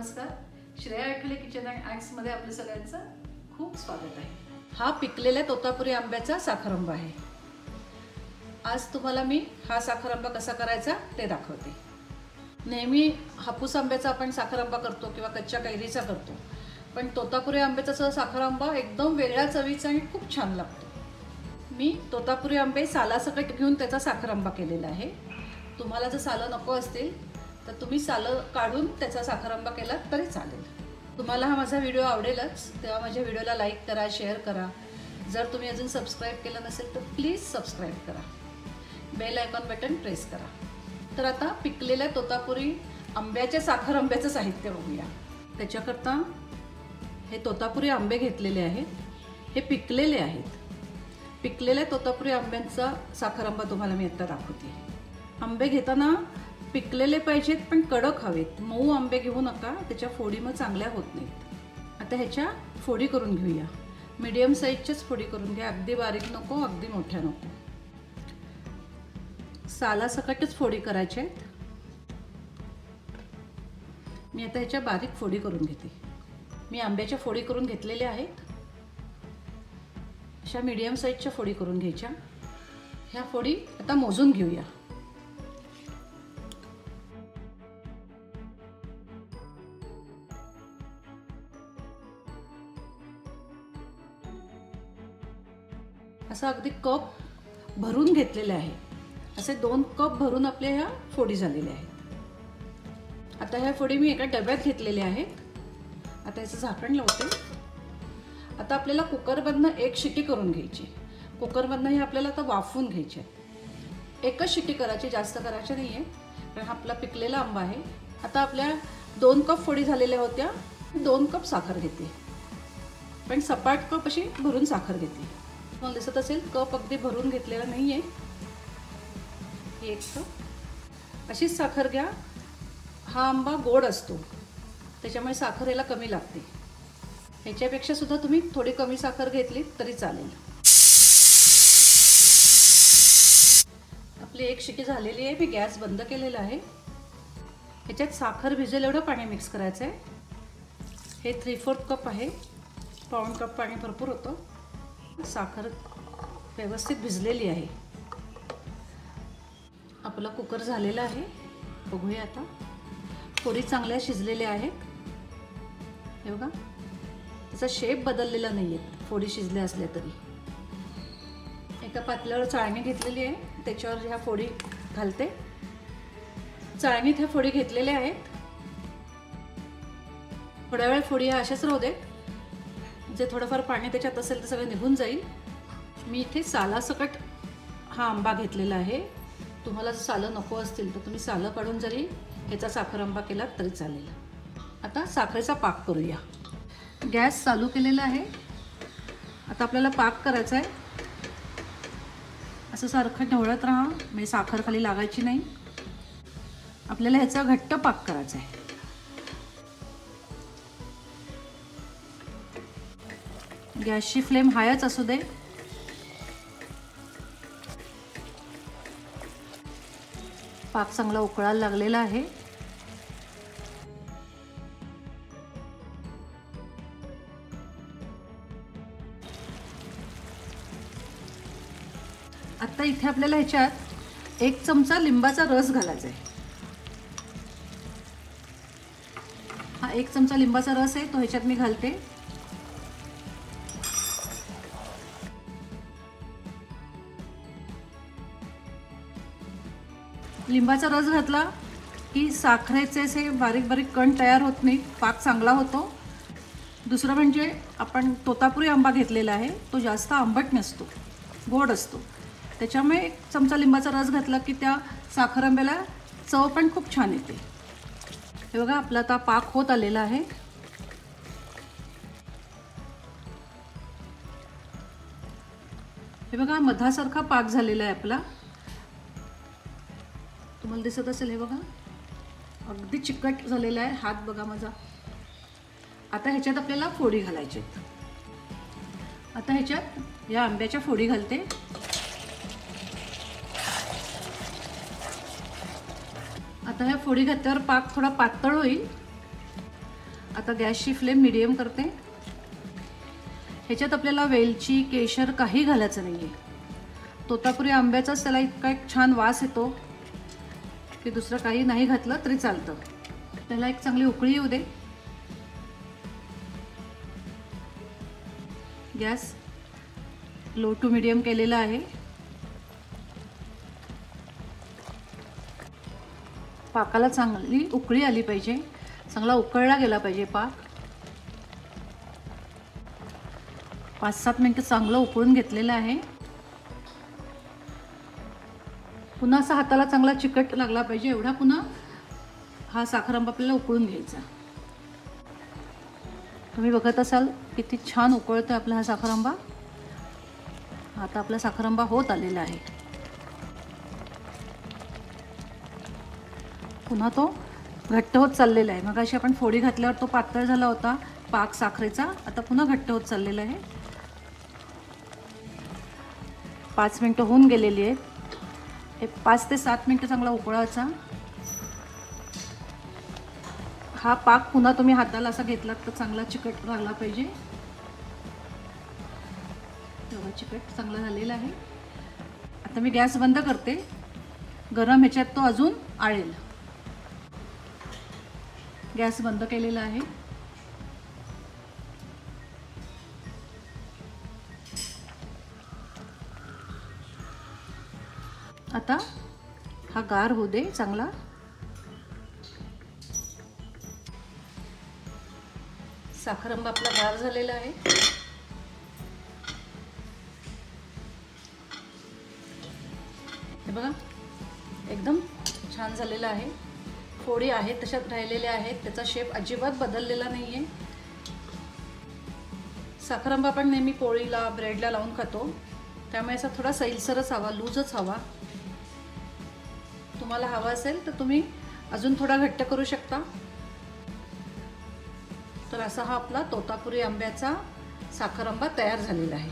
नमस्कार. Shreya Athawale kitchen and आर्ट्समध्ये आपलं सगळ्यांचं खूप स्वागत आहे. हा पिकलेल्या तोतापुरी आंब्याचा साखरंबा आहे. आज तुम्हाला मी हा साखरंबा कसा करायचा ते दाखवते. नेहमी हापूस आंब्याचा आपण साखरंबा करतो किंवा कच्च्या कैरीचा करतो, पण तोतापुरी आंब्याचा साखरंबा एकदम वेगळ्या चवीचा आणि खूप छान लागतो. मी तोतापुरी आंबे सालासकट घेऊन त्याचा साखरंबा केलेला आहे. तुम्हाला जर सालं नको असतील तर तुम्ही सालं काढून त्याचा साखरंबा केला तरी चालेल. तुम्हाला हा माझा व्हिडिओ आवडेलच, तेव्हा माझ्या व्हिडिओला लाईक करा, शेअर करा. जर तुम्ही अजून सबस्क्राईब केलं नसेल तर प्लीज सबस्क्राईब करा. बेल आयकॉन बटन प्रेस करा. तर आता पिकलेल्या तोतापुरी आंब्याच्या साखरंब्याचं साहित्य बघूया. त्याच्याकरता हे तोतापुरी आंबे घेतलेले आहेत. हे पिकलेले आहेत. पिकलेल्या तोतापुरी आंब्यांचा साखरंबा तुम्हाला मी आता दाखवते. आंबे घेताना पिकलेले पाहिजेत पण कडक हवेत. मऊ आंबे घेऊ नका, त्याच्या फोडी मग चांगल्या होत नाहीत. आता ह्याच्या फोडी करून घेऊया. मीडियम साईजच्याच फोडी करून घ्या. अगदी बारीक नको, अगदी मोठ्या नको. सालासकटच फोडी करायच्या आहेत. मी आता ह्याच्या बारीक फोडी करून घेते. मी आंब्याच्या फोडी करून घेतलेल्या आहेत. अशा मीडियम साईजच्या फोडी करून घ्यायच्या. ह्या फोडी आता मोजून घेऊया. असं अगदी कप भरून घेतलेले आहे. असे 2 कप भरून आपल्या ह्या फोडी झालेल्या आहेत. आता ह्या फोडी मी एका डब्यात घेतलेल्या आहेत. आता याचं झाकण लावते. आता आपल्याला कुकरमधनं 1 शिटी करून घ्यायची. कुकरमधनं हे आपल्याला आता वाफवून घ्यायचे. एकच शिटी करायची, जास्त करायची नाही आहे, कारण आपला पिकलेला आंबा आहे. आता आपल्या 2 कप फोडी झालेल्या होत्या. 2 कप साखर घेते, पण सपाट कप अशी भरून साखर घेते. तुम्हाला दिसत असेल कप अगदी भरून घेतलेला नाही आहे. 1 कप अशीच साखर घ्या. हा आंबा गोड असतो, त्याच्यामुळे साखर याला कमी लागते. ह्याच्यापेक्षा सुद्धा तुम्ही थोडी कमी साखर घेतली तरी चालेल. आपली 1 शिटी झालेली आहे. मी गॅस बंद केलेला आहे. ह्याच्यात साखर भिजेल एवढं पाणी मिक्स करायचं आहे. हे 3/4 कप आहे. पाऊण कप पाणी भरपूर होतं. साखर व्यवस्थित भिजलेली आहे. आपला कुकर झालेला आहे. बघूया आता. फोडी चांगल्या शिजलेल्या आहेत. हे बघा, त्याचा शेप बदललेला नाही आहे फोडी शिजल्या असल्या तरी. एका पातळीवर चाळणी घेतलेली आहे, त्याच्यावर ह्या फोडी घालते. चाळणीत ह्या फोडी घेतलेल्या आहेत. थोड्या वेळ फोडी ह्या अशाच राहू देत. जे थोडंफार पाणी त्याच्यात असेल तर सगळं निघून जाईल. मी इथे सालासकट हा आंबा घेतलेला आहे. तुम्हाला जर सालं नको असतील तर तुम्ही सालं काढून जरी ह्याचा साखरंबा केला तरी चालेल. आता साखरेचा पाक करूया. गॅस चालू केलेला आहे. आता आपल्याला पाक करायचा आहे. असं सारखं ढवळत राहा, म्हणजे साखर खाली लागायची नाही. आपल्याला ह्याचा घट्ट पाक करायचा आहे. गॅसची फ्लेम हायच असू दे. पाक चांगला उकळायला लागलेला आहे. आता इथे आपल्याला ह्याच्यात 1 चमचा लिंबाचा रस घालायचा आहे. हा 1 चमचा लिंबाचा रस आहे, तो ह्याच्यात मी घालते. लिंबाचा रस घातला की साखरेचे असे बारीक बारीक कण तयार होत नाही. पाक चांगला होतो. दुसरं म्हणजे आपण तोतापुरी आंबा घेतलेला आहे, तो जास्त आंबट नसतो, गोड असतो. त्याच्यामुळे 1 चमचा लिंबाचा रस घातला की त्या साखर आंब्याला चव पण खूप छान येते. हे बघा, आपला आता पाक होत आलेला आहे. हे बघा, मधासारखा पाक झालेला आहे आपला. तुम्हाला दिसत असेल. हे बघा, अगदी चिकट झालेला आहे. हात बघा माझा. आता ह्याच्यात आपल्याला फोडी घालायची. आता ह्याच्यात या आंब्याच्या फोडी घालते. आता ह्या फोडी घातल्यावर पाक थोडा पातळ होईल. आता गॅसची फ्लेम मीडियम करते. ह्याच्यात आपल्याला वेलची, केशर काही घालायचं नाही आहे. तोतापुरी आंब्याचाच त्याला इतका एक छान वास येतो की दुसरं काही नाही घातलं तरी चालतं. त्याला एक चांगली उकळी येऊ दे. गॅस लो टू मीडियम केलेला आहे. पाकाला चांगली उकळी आली पाहिजे, चांगला उकळला गेला पाहिजे पाक. 5-7 मिनिटं चांगलं उकळून घेतलेलं आहे. पुन्हा असा हाताला चांगला चिकट लागला पाहिजे एवढा पुन्हा हा साखर आंबा आपल्याला उकळून घ्यायचा. तुम्ही बघत असाल किती छान उकळतोय आपला हा साखर आंबा. आता आपला साखर आंबा होत आलेला आहे. पुन्हा तो घट्ट होत चाललेला आहे. मग अशी आपण फोडी घातल्यावर तो पातळ झाला होता पाक साखरेचा, आता पुन्हा घट्ट होत चाललेला आहे. 5 मिनिटं होऊन गेलेली आहेत. 5 ते 7 मिनिटं चांगला उकळायचा. हा पाक पुन्हा तुम्ही हाताला असा घेतलात तर चांगला चिकट लागला पाहिजे. तेव्हा चिकट चांगला झालेला आहे. आता मी गॅस बंद करते. गरम ह्याच्यात तो अजून आळेल. गॅस बंद केलेला आहे. आता हा गार होऊ दे चांगला. साखर आंबा आपला गार झालेला आहे. हे बघा एकदम छान झालेला आहे. फोडी आहेत तशात राहिलेल्या आहेत. त्याचा शेप अजिबात बदललेला नाही आहे. साखर आंबा आपण नेहमी पोळीला ब्रेडला लावून खातो, त्यामुळे असा थोडा सैलसरच हवा, लूजच हवा. तुम्हाला हवा असेल तर तुम्ही अजून थोडा घट्ट करू शकता. तर असा हा आपला तोतापुरी आंब्याचा साखर आंबा तयार झालेला आहे.